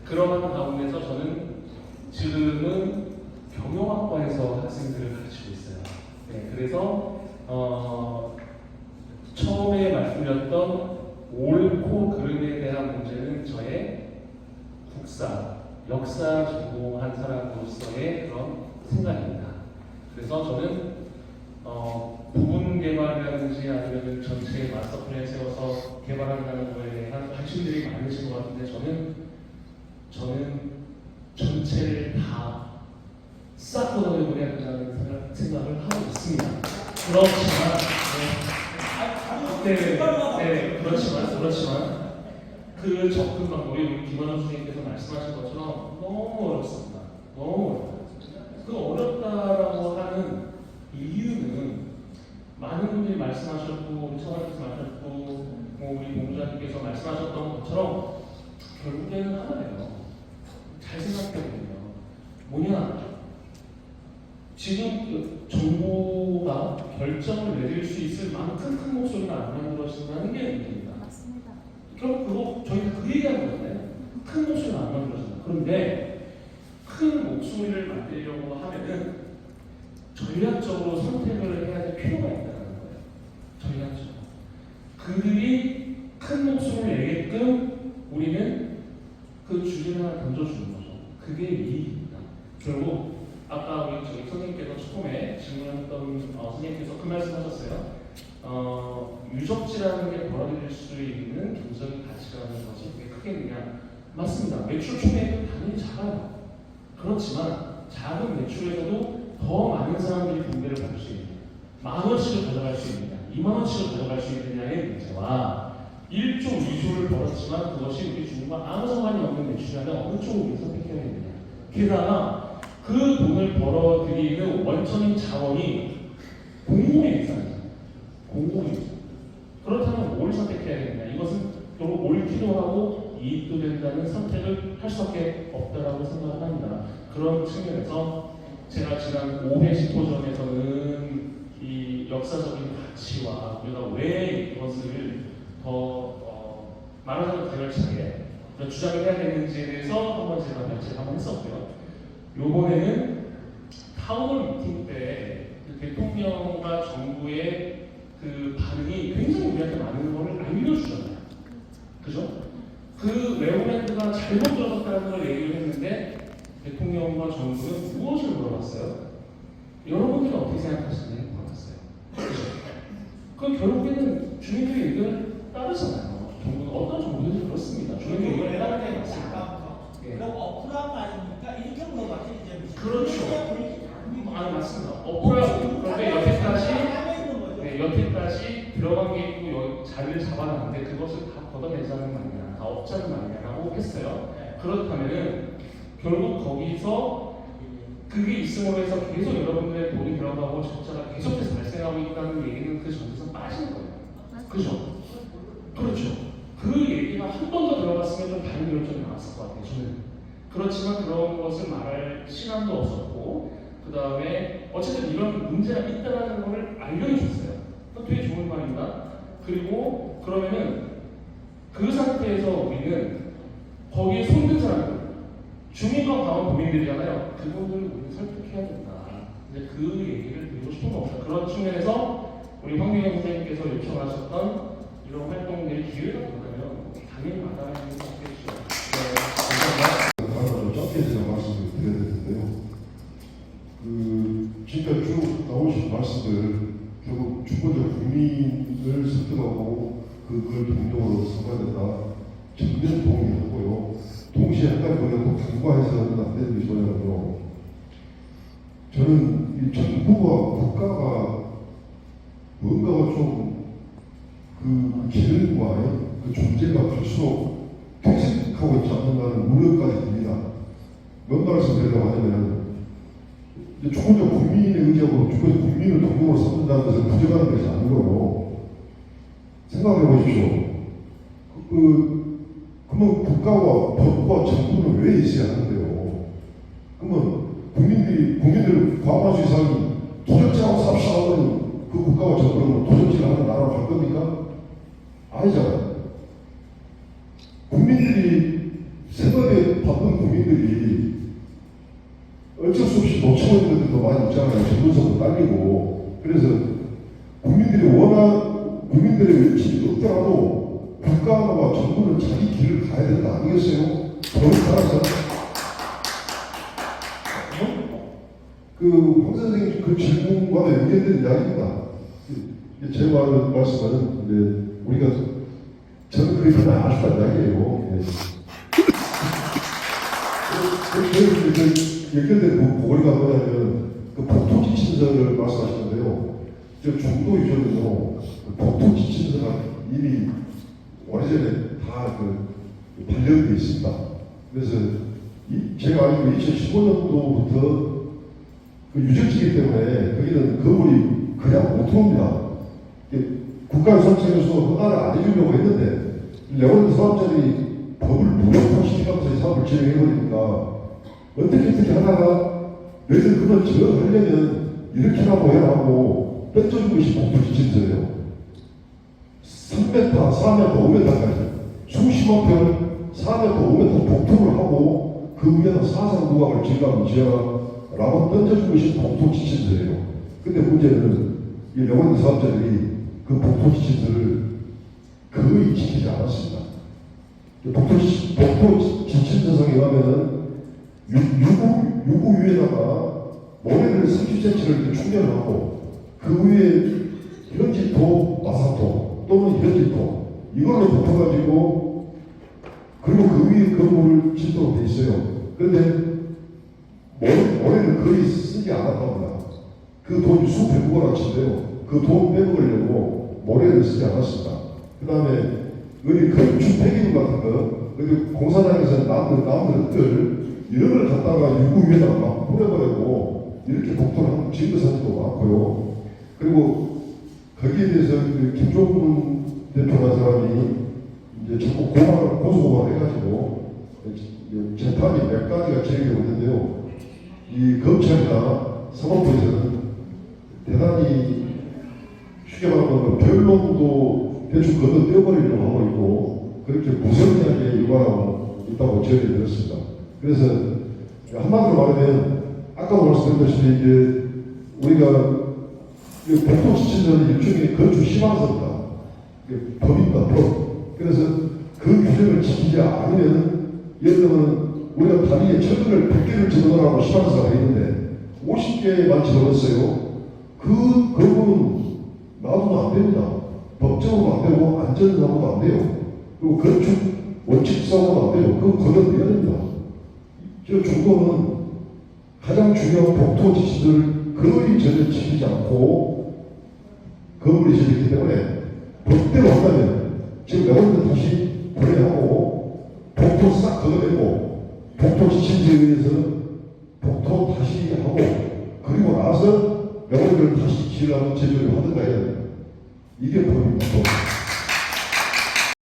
그러한 가운데서 저는 지금은 경영학과에서 학생들을 가르치고 있어요. 네. 그래서 처음에 말씀드렸던 옳고 그름에 대한 문제는 저의 국사, 역사 전공한 사람으로서의 그런 생각입니다. 그래서 저는 부분 개발이라든지 아니면 전체 마스터 플랜 세워서 개발한다는 거에 대한 관심들이 많으신 것 같은데 저는 전체를 다 싹 걷어내버려야 된다는 생각을 하고 있습니다. 그렇지만 그 접근 방법이 우리 김원호 선생님께서 말씀하신 것처럼 너무 어렵습니다. 너무 어렵다. 그 어렵다라고 하는 이유는 많은 분들이 말씀하셨고 우리 차관님께서 말하셨고 뭐 우리 공주님께서 말씀하셨던 것처럼 결국에는 하나예요. 잘 생각해보면 뭐냐, 지금 정부가 결정을 내릴 수 있을 만큼 큰 목소리가 안 만들어진다는 게 문제입니다. 맞습니다. 그럼 그거 저희가 그 얘기하는 건데 큰 목소리가 안 만들어진다. 그런데 큰 목소리를 만들려고 하면은 전략적으로 선택을 해야 될 필요가 있다는 거예요. 전략적으로. 그들이 큰 목소리를 내게끔 우리는 그 주제를 하나 던져주는 거죠. 그게 이익입니다. 결국 아까 우리 저희 선생님께서 처음에 질문했던 선생님께서 그 말씀하셨어요. 유적지라는 게 벌어질 수 있는 경제적인 가치라는 것이 그게 크겠느냐? 맞습니다. 매출 총액은 당연히 작아요. 그렇지만 작은 매출에서도 더 많은 사람들이 분배를 받을 수 있느냐, 10,000원씩을 가져갈 수 있느냐, 20,000원씩을 가져갈 수 있느냐의 문제와 1조, 2조를 벌었지만 그것이 우리 주민과 아무 상관이 없는 매출이라면 어느 쪽을 우리 선택해야 되느냐. 게다가 그 돈을 벌어들이는 원천인 자원이 공공의 일상이죠. 공공의 일상. 그렇다면 뭘 선택해야 되느냐. 이것은 결국 옳기도 하고 이익도 된다는 선택을 할 수밖에 없다라고 생각을 합니다. 그런 측면에서 제가 지난 5회 심포지엄에서는 이 역사적인 가치와 우리가 왜 이것을 더 말하자면 개별차게 주장을 해야 되는지에 대해서 한번 제가 발제를 한번 했었고요. 요번에는 타운홀 미팅 때 대통령과 정부의 그 반응이 굉장히 우리한테 많은 걸 알려주잖아요. 그죠? 그 레고랜드가 잘못 들어갔다는 걸 얘기를 했는데 대통령과 정부는 무엇을 물어봤어요? 여러분들은 어떻게 생각하시나요? 물어봤어요. 그죠? 그 결국에는 주민들의 의견을 따르잖아요. 정부는 어떤 정부든지 그렇습니다. 주민들의 의견을 따르는 게 맞습니다. 그럼 어플한 거 아닙니까? 이렇게 물어봤지 이제. 그렇죠. 맞습니다. 어플하고 그런데 여태까지 들어간 게 있고 자리를 잡아놨는데 그것을 다 걷어내자는 말이냐, 다 없자는 말이냐라고 했어요. 그렇다면은 결국 거기서 그게 있음으로 해서 계속 여러분들의 돈이 들어가고 적자가 계속해서 발생하고 있다는 얘기는 그 전에서 빠지는 거예요. 그죠? 그렇죠. 그 얘기가 한 번 더 들어갔으면 좀 다른 결정이 나왔을 것 같아요. 저는. 그렇지만 그런 것을 말할 시간도 없었고, 그 다음에 어쨌든 이런 문제가 있다는 걸 알려줬어요. 되게 좋은 말입니다. 그리고 그러면은 그 상태에서 우리는 거기에 손든 사람들, 주민과 강원 도민들이잖아요. 그분들 우리 설득해야 된다. 이제 그 얘기를 드리고 싶은 겁니다. 그런 측면에서 우리 황교안 선생님께서 요청하셨던 이런 활동들이 기회가 된다면 당연히 마다하는 게 없겠죠. 네, 감사합니다. 하나 좀 짧게 제가 말씀을 드려야 되는데요. 지금까지 쭉 나오신 말씀들 결국 주권적 국민을 설득하고 그걸 동력으로 삼아야 된다. 전면 동의하고요. 동시에 한 가지 우리가 또 간과해서는 안 되는 게 뭐냐면요. 저는 이 정부와 국가가 뭔가가 좀 그 기능과 그 존재가 갈수록 퇴색하고 있지 않는다는 우려까지 듭니다. 뭔 말씀드리려고 하냐면 주권적 국민의 의지하고 주권적 국민을 동력으로 삼는다는 것을 부정하는 것이 아니고요. 생각해 보십시오. 그러면 국가와 법과 정부는 왜 있어야 하는데요? 그러면 국민들 과반수 이상이 도적질하고 삽시다 하는 그 국가와 정부는 도적질을 하는 나라로 갈 겁니까? 아니잖아요. 국민들이 생각에 바쁜 국민들이 어쩔 수 없이 놓치고 있는 것들도 많이 있잖아요. 정부에서도 딸리고. 그래서 국민들의 외침이 없더라도 국가와 정부는 자기 길을 가야 된다 아니겠어요? 저를 따라서 황 선생님 그 질문과도 연결된 이야기입니다. 제 말씀은 우리가 저는 그렇게 아쉽다 이야기예요. 연결된 고리가 뭐냐면 복토 지침서를 말씀하시는데요. 중도 유저는요 복토 지침서가 이미 오래전에 다 발령되어 있습니다. 그래서 제가 알기로 2015년도부터 유적지이기 때문에 거기는 건물이 그냥 못 들어옵니다. 국가유산청에서 허가를 안 해주려고 했는데 레원드 사업자들이 법을 무력화시키면서 이 사업을 진행해버리니까 어떻게 하다가 너희들 그걸 하려면 이렇게라고 해라 하고 던져준 것이 복토 지침서예요. 3m, 4m, 5m까지 수십만 평을 4m, 5m 복토를 하고 그 위에는 사상 누각을 지어라고 던져준 것이 복토 지침서예요. 근데 문제는 이 레원드 사업자들이 그 복토 지침서를 거의 지키지 않았습니다. 복토 지침서상에 가면은 유구 위에다가 모래를 30cm를 충전을 하고 그 위에 현지토, 마사토 또는 현지토 이걸로 덮어가지고 그리고 그 위에 건물을 짓도록 돼 있어요. 그런데 모래를 거의 쓰지 않았답니다. 그 돈이 수백억 원어치인데요. 그 돈 빼먹으려고 모래를 쓰지 않았습니다. 그 다음에 어디 건축 폐기물 같은 거, 어디 공사장에서 나무를 뜰 이런 걸 갖다가 유구 위에다가 막 뿌려버리고 이렇게 복도를 하는 증거 사진도 많고요. 그리고 거기에 대해서 김종문 대표라는 사람이 이제 자꾸 고소고발을 해가지고 재판이 몇 가지가 진행되고 있는데요. 이 검찰이나 사법부에서는 대단히 쉽게 말하면 변론도 대충 걷어떼어버리려고 하고 있고 그렇게 무성하게 일관하고 있다고 저희가 들었습니다. 그래서 한마디로 말하면 아까도 말씀드렸다시피 이제 우리가 복도 지침서는 일종의 건축 희망서입니다. 법입니다. 법. 그래서 그 규정을 지키지 않으면 예를 들면 우리가 다리에 철근을 100개를 집어넣으라고 희망서가 되어 있는데 50개만 집어넣었어요. 그 부분은 놔두면 안 됩니다. 법적으로 안 되고 안전상으로도 안 돼요. 그리고 건축 원칙상으로도 안 돼요. 그거 걷어내야 됩니다. 저 중도는 가장 중요한 복토 지침을 거의 전혀 지키지 않고 건물이 지었기 때문에 법대로 한다면 지금 여러분들 다시 분해하고 복토 싹 걷어내고 복토 지침서에 의해서 복토 다시 하고 그리고 나서 여러분들 다시 지으라는 제조를 하든가 해야 돼요. 이게 법입니다.